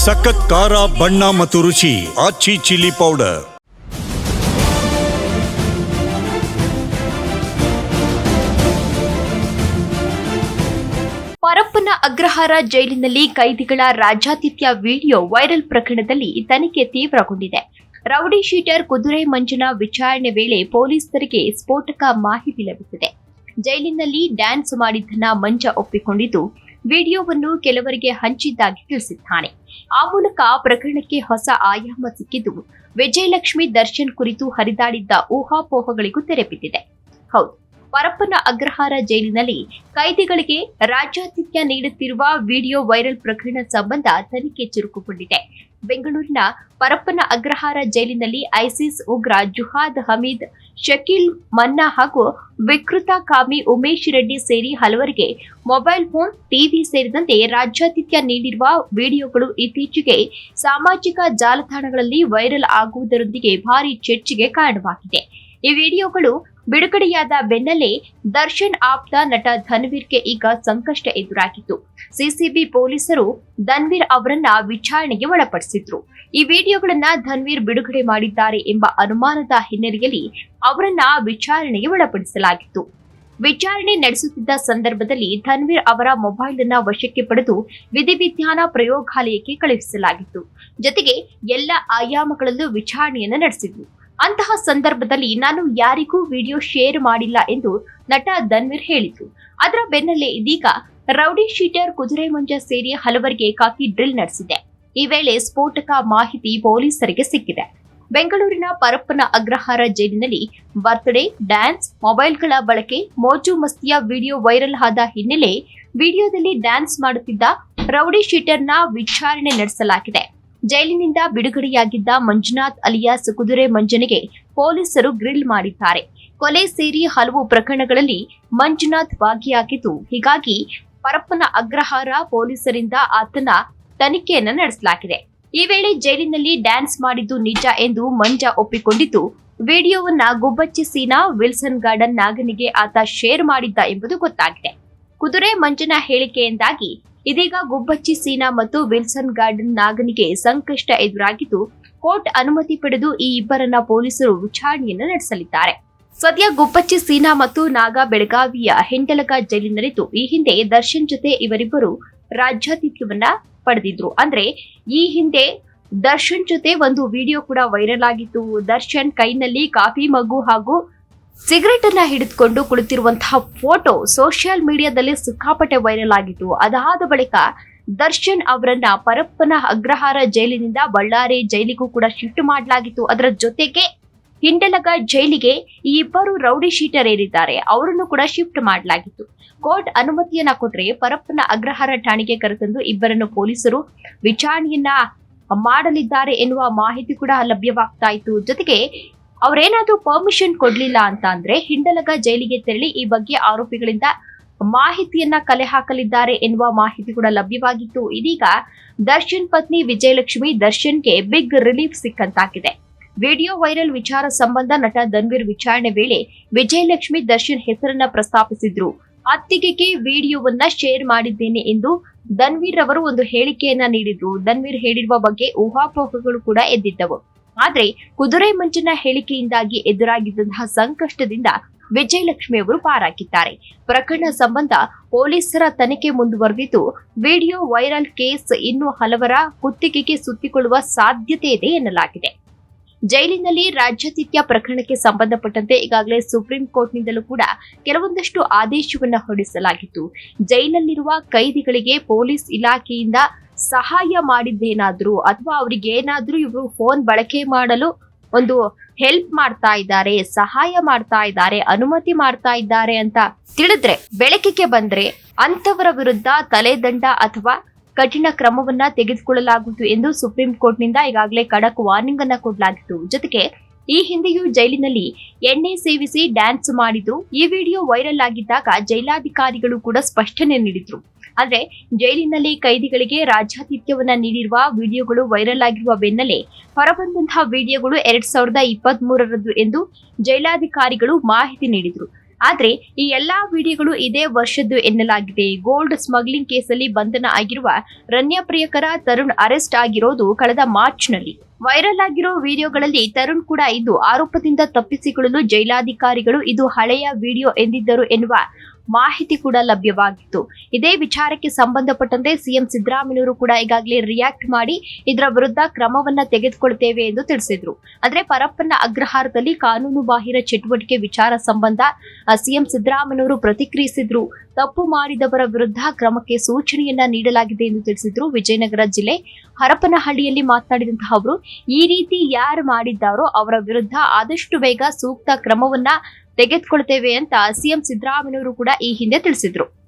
ಸಖತ್ ಖಾರ ಬಣ್ಣ ಮತ್ತು ರುಚಿ ಆಚಿ ಚಿಲ್ಲಿ ಪೌಡರ್. ಪರಪ್ಪನ ಅಗ್ರಹಾರ ಜೈಲಿನಲ್ಲಿ ಕೈದಿಗಳ ರಾಜ್ಯಾತಿಥ್ಯ ವಿಡಿಯೋ ವೈರಲ್ ಪ್ರಕರಣದಲ್ಲಿ ತನಿಖೆ ತೀವ್ರಗೊಂಡಿದೆ. ರೌಡಿ ಶೀಟರ್ ಕುದುರೆ ಮಂಜನ ವಿಚಾರಣೆ ವೇಳೆ ಪೊಲೀಸರಿಗೆ ಸ್ಫೋಟಕ ಮಾಹಿತಿ ಲಭಿಸಿದೆ. ಜೈಲಿನಲ್ಲಿ ಡ್ಯಾನ್ಸ್ ಮಾಡಿದ್ದನ್ನ ಮಂಜ ಒಪ್ಪಿಕೊಂಡಿದ್ದು ವಿಡಿಯೋವನ್ನು ಕೆಲವರಿಗೆ ಹಂಚಿದ್ದಾಗಿ ತಿಳಿಸಿದ್ದಾನೆ. ಆ ಮೂಲಕ ಪ್ರಕರಣಕ್ಕೆ ಹೊಸ ಆಯಾಮ ಸಿಕ್ಕಿದ್ದು ವಿಜಯಲಕ್ಷ್ಮಿ ದರ್ಶನ್ ಕುರಿತು ಹರಿದಾಡಿದ್ದ ಊಹಾಪೋಹಗಳಿಗೂ ತೆರೆ ಬಿದ್ದಿದೆ. ಹೌದು, ಪರಪ್ಪನ ಅಗ್ರಹಾರ ಜೈಲಿನಲ್ಲಿ ಕೈದಿಗಳಿಗೆ ರಾಜ್ಯಾತಿಥ್ಯ ನೀಡುತ್ತಿರುವ ವಿಡಿಯೋ ವೈರಲ್ ಪ್ರಕರಣ ಸಂಬಂಧ ತನಿಖೆ ಚುರುಕುಗೊಂಡಿದೆ. ಬೆಂಗಳೂರಿನ ಪರಪ್ಪನ ಅಗ್ರಹಾರ ಜೈಲಿನಲ್ಲಿ ಐಸಿಸ್ ಉಗ್ರ ಜುಹಾದ್ ಹಮೀದ್, ಶಕೀಲ್ ಮನ್ನಾ ಹಾಗೂ ವಿಕೃತ ಕಾಮಿ ಉಮೇಶ್ ರೆಡ್ಡಿ ಸೇರಿ ಹಲವರಿಗೆ ಮೊಬೈಲ್ ಫೋನ್, ಟಿವಿ ಸೇರಿದಂತೆ ರಾಜ್ಯಾತಿಥ್ಯ ನೀಡಿರುವ ವಿಡಿಯೋಗಳು ಇತ್ತೀಚೆಗೆ ಸಾಮಾಜಿಕ ಜಾಲತಾಣಗಳಲ್ಲಿ ವೈರಲ್ ಆಗುವುದರೊಂದಿಗೆ ಭಾರೀ ಚರ್ಚೆಗೆ ಕಾರಣವಾಗಿದೆ. ಈ ವಿಡಿಯೋಗಳು ಬಿಡುಗಡೆಯಾದ ಬೆನ್ನಲ್ಲೇ ದರ್ಶನ್ ಆಪ್ತ ನಟ ಧನ್ವೀರ್ಗೆ ಈಗ ಸಂಕಷ್ಟ ಎದುರಾಗಿತ್ತು. ಸಿಸಿಬಿ ಪೊಲೀಸರು ಧನ್ವೀರ್ ಅವರನ್ನ ವಿಚಾರಣೆಗೆ ಒಳಪಡಿಸಿದ್ರು. ಈ ವಿಡಿಯೋಗಳನ್ನ ಧನ್ವೀರ್ ಬಿಡುಗಡೆ ಮಾಡಿದ್ದಾರೆ ಎಂಬ ಅನುಮಾನದ ಹಿನ್ನೆಲೆಯಲ್ಲಿ ಅವರನ್ನ ವಿಚಾರಣೆಗೆ ಒಳಪಡಿಸಲಾಗಿತ್ತು. ವಿಚಾರಣೆ ನಡೆಸುತ್ತಿದ್ದ ಸಂದರ್ಭದಲ್ಲಿ ಧನ್ವೀರ್ ಅವರ ಮೊಬೈಲ್ ಅನ್ನ ವಶಕ್ಕೆ ಪಡೆದು ವಿಧಿವಿಜ್ಞಾನ ಪ್ರಯೋಗಾಲಯಕ್ಕೆ ಕಳುಹಿಸಲಾಗಿತ್ತು. ಜೊತೆಗೆ ಎಲ್ಲ ಆಯಾಮಗಳಲ್ಲೂ ವಿಚಾರಣೆಯನ್ನು ನಡೆಸಿದ್ರು. ಅಂತಹ ಸಂದರ್ಭದಲ್ಲಿ ನಾನು ಯಾರಿಗೂ ವಿಡಿಯೋ ಶೇರ್ ಮಾಡಿಲ್ಲ ಎಂದು ನಟ ಧನ್ವೀರ್ ಹೇಳಿದ್ರು. ಅದರ ಬೆನ್ನಲ್ಲೇ ಇದೀಗ ರೌಡಿ ಶೀಟರ್ ಕುದುರೆ ಮಂಜ ಸೇರಿ ಹಲವರಿಗೆ ಕಾಕಿ ಡ್ರಿಲ್ ನಡೆಸಿದೆ. ಈ ವೇಳೆ ಸ್ಫೋಟಕ ಮಾಹಿತಿ ಪೊಲೀಸರಿಗೆ ಸಿಕ್ಕಿದೆ. ಬೆಂಗಳೂರಿನ ಪರಪ್ಪನ ಅಗ್ರಹಾರ ಜೈಲಿನಲ್ಲಿ ಬರ್ತ್ಡೇ, ಡ್ಯಾನ್ಸ್, ಮೊಬೈಲ್ಗಳ ಬಳಕೆ, ಮೋಜು ಮಸ್ತಿಯ ವಿಡಿಯೋ ವೈರಲ್ ಆದ ಹಿನ್ನೆಲೆ ವಿಡಿಯೋದಲ್ಲಿ ಡ್ಯಾನ್ಸ್ ಮಾಡುತ್ತಿದ್ದ ರೌಡಿ ಶೀಟರ್ನ ವಿಚಾರಣೆ ನಡೆಸಲಾಗಿದೆ. ಜೈಲಿನಿಂದ ಬಿಡುಗಡೆಯಾಗಿದ್ದ ಮಂಜುನಾಥ್ ಅಲಿಯಾಸ್ ಕುದುರೆ ಮಂಜನಿಗೆ ಪೊಲೀಸರು ಗ್ರಿಲ್ ಮಾಡಿದ್ದಾರೆ. ಕೊಲೆ ಸೇರಿ ಹಲವು ಪ್ರಕರಣಗಳಲ್ಲಿ ಮಂಜುನಾಥ್ ಭಾಗಿಯಾಗಿದ್ದು, ಹೀಗಾಗಿ ಪರಪ್ಪನ ಅಗ್ರಹಾರ ಪೊಲೀಸರಿಂದ ಆತನ ತನಿಖೆಯನ್ನು ನಡೆಸಲಾಗಿದೆ. ಈ ವೇಳೆ ಜೈಲಿನಲ್ಲಿ ಡ್ಯಾನ್ಸ್ ಮಾಡಿದ್ದು ನಿಜ ಎಂದು ಮಂಜ ಒಪ್ಪಿಕೊಂಡಿದ್ದು, ವಿಡಿಯೋವನ್ನ ಗುಬ್ಬಚ್ಚಿ ಸೀನಾ ವಿಲ್ಸನ್ ಗಾರ್ಡನ್ ನಾಗನಿಗೆ ಆತ ಶೇರ್ ಮಾಡಿದ್ದ ಎಂಬುದು ಗೊತ್ತಾಗಿದೆ. ಕುದುರೆ ಮಂಜನ ಹೇಳಿಕೆಯಿಂದಾಗಿ ಇದೀಗ ಗುಬ್ಬಚ್ಚಿ ಸೀನಾ ಮತ್ತು ವಿಲ್ಸನ್ ಗಾರ್ಡನ್ ನಾಗನಿಗೆ ಸಂಕಷ್ಟ ಎದುರಾಗಿದ್ದು, ಕೋರ್ಟ್ ಅನುಮತಿ ಪಡೆದು ಈ ಇಬ್ಬರನ್ನ ಪೊಲೀಸರು ವಿಚಾರಣೆಯನ್ನು ನಡೆಸಲಿದ್ದಾರೆ. ಸದ್ಯ ಗುಬ್ಬಚ್ಚಿ ಸೀನಾ ಮತ್ತು ನಾಗ ಬೆಳಗಾವಿಯ ಹಿಂಡಲಗ ಜೈಲಿನಲ್ಲಿದ್ದು, ಈ ಹಿಂದೆ ದರ್ಶನ್ ಜೊತೆ ಇವರಿಬ್ಬರು ರಾಜ್ಯಾತಿಥ್ಯವನ್ನ ಪಡೆದಿದ್ರು. ಅಂದ್ರೆ ಈ ಹಿಂದೆ ದರ್ಶನ್ ಜೊತೆ ಒಂದು ವಿಡಿಯೋ ಕೂಡ ವೈರಲ್ ಆಗಿತ್ತು. ದರ್ಶನ್ ಕೈನಲ್ಲಿ ಕಾಫಿ ಮಗು ಹಾಗೂ ಸಿಗರೆಟ್ ಅನ್ನ ಹಿಡಿದುಕೊಂಡು ಕುಳಿತಿರುವಂತಹ ಫೋಟೋ ಸೋಷಿಯಲ್ ಮೀಡಿಯಾದಲ್ಲಿ ಸಿಕ್ಕಾಪಟ್ಟೆ ವೈರಲ್ ಆಗಿತ್ತು. ಅದಾದ ಬಳಿಕ ದರ್ಶನ್ ಅವರನ್ನ ಪರಪ್ಪನ ಅಗ್ರಹಾರ ಜೈಲಿನಿಂದ ಬಳ್ಳಾರಿ ಜೈಲಿಗೂ ಕೂಡ ಶಿಫ್ಟ್ ಮಾಡಲಾಗಿತ್ತು. ಅದರ ಜೊತೆಗೆ ಹಿಂಡಲಗ ಜೈಲಿಗೆ ಈ ಇಬ್ಬರು ರೌಡಿ ಶೀಟರ್ ಏರಿದ್ದಾರೆ, ಅವರನ್ನು ಕೂಡ ಶಿಫ್ಟ್ ಮಾಡಲಾಗಿತ್ತು. ಕೋರ್ಟ್ ಅನುಮತಿಯನ್ನ ಕೊಟ್ಟರೆ ಪರಪ್ಪನ ಅಗ್ರಹಾರ ಠಾಣೆಗೆ ಕರೆತಂದು ಇಬ್ಬರನ್ನು ಪೊಲೀಸರು ವಿಚಾರಣೆಯನ್ನ ಮಾಡಲಿದ್ದಾರೆ ಎನ್ನುವ ಮಾಹಿತಿ ಕೂಡ ಲಭ್ಯವಾಗ್ತಾ ಇತ್ತು. ಜೊತೆಗೆ ಅವರೇನಾದ್ರೂ ಪರ್ಮಿಷನ್ ಕೊಡ್ಲಿಲ್ಲ ಅಂತ ಅಂದ್ರೆ ಹಿಂಡಲಗ ಜೈಲಿಗೆ ತೆರಳಿ ಈ ಬಗ್ಗೆ ಆರೋಪಿಗಳಿಂದ ಮಾಹಿತಿಯನ್ನ ಕಲೆ ಹಾಕಲಿದ್ದಾರೆ ಎನ್ನುವ ಮಾಹಿತಿ ಕೂಡ ಲಭ್ಯವಾಗಿತ್ತು. ಇದೀಗ ದರ್ಶನ್ ಪತ್ನಿ ವಿಜಯಲಕ್ಷ್ಮಿ ದರ್ಶನ್ಗೆ ಬಿಗ್ ರಿಲೀಫ್ ಸಿಕ್ಕಂತಾಗಿದೆ. ವಿಡಿಯೋ ವೈರಲ್ ವಿಚಾರ ಸಂಬಂಧ ನಟ ಧನ್ವೀರ್ ವಿಚಾರಣೆ ವೇಳೆ ವಿಜಯಲಕ್ಷ್ಮಿ ದರ್ಶನ್ ಹೆಸರನ್ನ ಪ್ರಸ್ತಾಪಿಸಿದ್ರು. ಅತ್ತಿಗೆಗೆ ವಿಡಿಯೋವನ್ನ ಶೇರ್ ಮಾಡಿದ್ದೇನೆ ಎಂದು ಧನ್ವೀರ್ ಅವರು ಒಂದು ಹೇಳಿಕೆಯನ್ನ ನೀಡಿದ್ರು. ಧನ್ವೀರ್ ಹೇಳಿರುವ ಬಗ್ಗೆ ಊಹಾಪೋಹಗಳು ಕೂಡ ಎದ್ದಿದ್ದವು. ಆದ್ರೆ ಕುದುರೆ ಮಂಜನ ಹೇಳಿಕೆಯಿಂದಾಗಿ ಎದುರಾಗಿದ್ದಂತಹ ಸಂಕಷ್ಟದಿಂದ ವಿಜಯಲಕ್ಷ್ಮಿ ಅವರು ಪಾರಾಗಿದ್ದಾರೆ. ಪ್ರಕರಣ ಸಂಬಂಧ ಪೊಲೀಸರ ತನಿಖೆ ಮುಂದುವರೆದಿದ್ದು, ವಿಡಿಯೋ ವೈರಲ್ ಕೇಸ್ ಇನ್ನೂ ಹಲವರ ಕುತ್ತಿಗೆಗೆ ಸುತ್ತಿಕೊಳ್ಳುವ ಸಾಧ್ಯತೆ ಇದೆ ಎನ್ನಲಾಗಿದೆ. ಜೈಲಿನಲ್ಲಿ ರಾಜ್ಯಾತಿಥ್ಯ ಪ್ರಕರಣಕ್ಕೆ ಸಂಬಂಧಪಟ್ಟಂತೆ ಈಗಾಗಲೇ ಸುಪ್ರೀಂ ಕೋರ್ಟ್ನಿಂದಲೂ ಕೂಡ ಕೆಲವೊಂದಷ್ಟು ಆದೇಶವನ್ನ ಹೊರಡಿಸಲಾಗಿತ್ತು. ಜೈಲಲ್ಲಿರುವ ಕೈದಿಗಳಿಗೆ ಪೊಲೀಸ್ ಇಲಾಖೆಯಿಂದ ಸಹಾಯ ಮಾಡಿದ್ದೇನಾದ್ರೂ ಅಥವಾ ಅವರಿಗೆ ಏನಾದ್ರೂ ಇವರು ಫೋನ್ ಬಳಕೆ ಮಾಡಲು ಒಂದು ಹೆಲ್ಪ್ ಮಾಡ್ತಾ ಇದ್ದಾರೆ, ಸಹಾಯ ಮಾಡ್ತಾ ಇದ್ದಾರೆ, ಅನುಮತಿ ಮಾಡ್ತಾ ಇದ್ದಾರೆ ಅಂತ ತಿಳಿದ್ರೆ, ಬೆಳಕಿಗೆ ಬಂದ್ರೆ ಅಂತವರ ವಿರುದ್ಧ ತಲೆದಂಡ ಅಥವಾ ಕಠಿಣ ಕ್ರಮವನ್ನ ತೆಗೆದುಕೊಳ್ಳಲಾಗುವುದು ಎಂದು ಸುಪ್ರೀಂ ಕೋರ್ಟ್ನಿಂದ ಈಗಾಗಲೇ ಖಡಕ್ ವಾರ್ನಿಂಗ್ ಅನ್ನ ಕೊಡಲಾಗಿತ್ತು. ಜೊತೆಗೆ ಈ ಹಿಂದೆಯೂ ಜೈಲಿನಲ್ಲಿ ಎಣ್ಣೆ ಸೇವಿಸಿ ಡ್ಯಾನ್ಸ್ ಮಾಡಿದ್ದು ಈ ವಿಡಿಯೋ ವೈರಲ್ ಆಗಿದ್ದಾಗ ಜೈಲಾಧಿಕಾರಿಗಳು ಕೂಡ ಸ್ಪಷ್ಟನೆ ನೀಡಿದ್ರು. ಆದ್ರೆ ಜೈಲಿನಲ್ಲಿ ಕೈದಿಗಳಿಗೆ ರಾಜ್ಯಾತಿಥ್ಯವನ್ನ ನೀಡಿರುವ ವಿಡಿಯೋಗಳು ವೈರಲ್ ಆಗಿರುವ ಬೆನ್ನಲ್ಲೇ ಹೊರಬಂದಂತಹ ವಿಡಿಯೋಗಳು 2023 ಎಂದು ಜೈಲಾಧಿಕಾರಿಗಳು ಮಾಹಿತಿ ನೀಡಿದ್ರು. ಆದ್ರೆ ಈ ಎಲ್ಲಾ ವಿಡಿಯೋಗಳು ಇದೇ ವರ್ಷದ್ದು ಎನ್ನಲಾಗಿದೆ. ಗೋಲ್ಡ್ ಸ್ಮಗ್ಲಿಂಗ್ ಕೇಸಲ್ಲಿ ಬಂಧನ ಆಗಿರುವ ರನ್ಯಾ ಪ್ರಿಯಕರ ತರುಣ್ ಅರೆಸ್ಟ್ ಆಗಿರೋದು ಕಳೆದ ಮಾರ್ಚ್ನಲ್ಲಿ. ವೈರಲ್ ಆಗಿರೋ ವಿಡಿಯೋಗಳಲ್ಲಿ ತರುಣ್ ಕೂಡ ಇದ್ದು ಆರೋಪದಿಂದ ತಪ್ಪಿಸಿಕೊಳ್ಳಲು ಜೈಲಾಧಿಕಾರಿಗಳು ಇದು ಹಳೆಯ ವಿಡಿಯೋ ಎಂದಿದ್ದರು ಎನ್ನುವ ಮಾಹಿತಿ ಕೂಡ ಲಭ್ಯವಾಗಿತ್ತು. ಇದೇ ವಿಚಾರಕ್ಕೆ ಸಂಬಂಧಪಟ್ಟಂತೆ ಸಿಎಂ ಸಿದ್ದರಾಮಯ್ಯನವರು ಕೂಡ ಈಗಾಗಲೇ ರಿಯಾಕ್ಟ್ ಮಾಡಿ ಇದರ ವಿರುದ್ಧ ಕ್ರಮವನ್ನ ತೆಗೆದುಕೊಳ್ತೇವೆ ಎಂದು ತಿಳಿಸಿದ್ರು. ಅಂದ್ರೆ ಪರಪ್ಪನ ಅಗ್ರಹಾರದಲ್ಲಿ ಕಾನೂನು ಬಾಹಿರ ಚಟುವಟಿಕೆ ವಿಚಾರ ಸಂಬಂಧ ಸಿಎಂ ಸಿದ್ದರಾಮಯ್ಯನವರು ಪ್ರತಿಕ್ರಿಯಿಸಿದ್ರು. ತಪ್ಪು ಮಾಡಿದವರ ವಿರುದ್ಧ ಕ್ರಮಕ್ಕೆ ಸೂಚನೆಯನ್ನ ನೀಡಲಾಗಿದೆ ಎಂದು ತಿಳಿಸಿದ್ರು. ವಿಜಯನಗರ ಜಿಲ್ಲೆ ಹರಪನಹಳ್ಳಿಯಲ್ಲಿ ಮಾತನಾಡಿದಂತಹ ಅವರು, ಈ ರೀತಿ ಯಾರು ಮಾಡಿದ್ದಾರೋ ಅವರ ವಿರುದ್ಧ ಆದಷ್ಟು ಬೇಗ ಸೂಕ್ತ ಕ್ರಮವನ್ನ ತೆಗೆದುಕೊಳ್ತೇವೆ ಅಂತ ಸಿಎಂ ಸಿದ್ದರಾಮಯ್ಯನವರು ಕೂಡ ಈ ಹಿಂದೆ ತಿಳಿಸಿದ್ರು.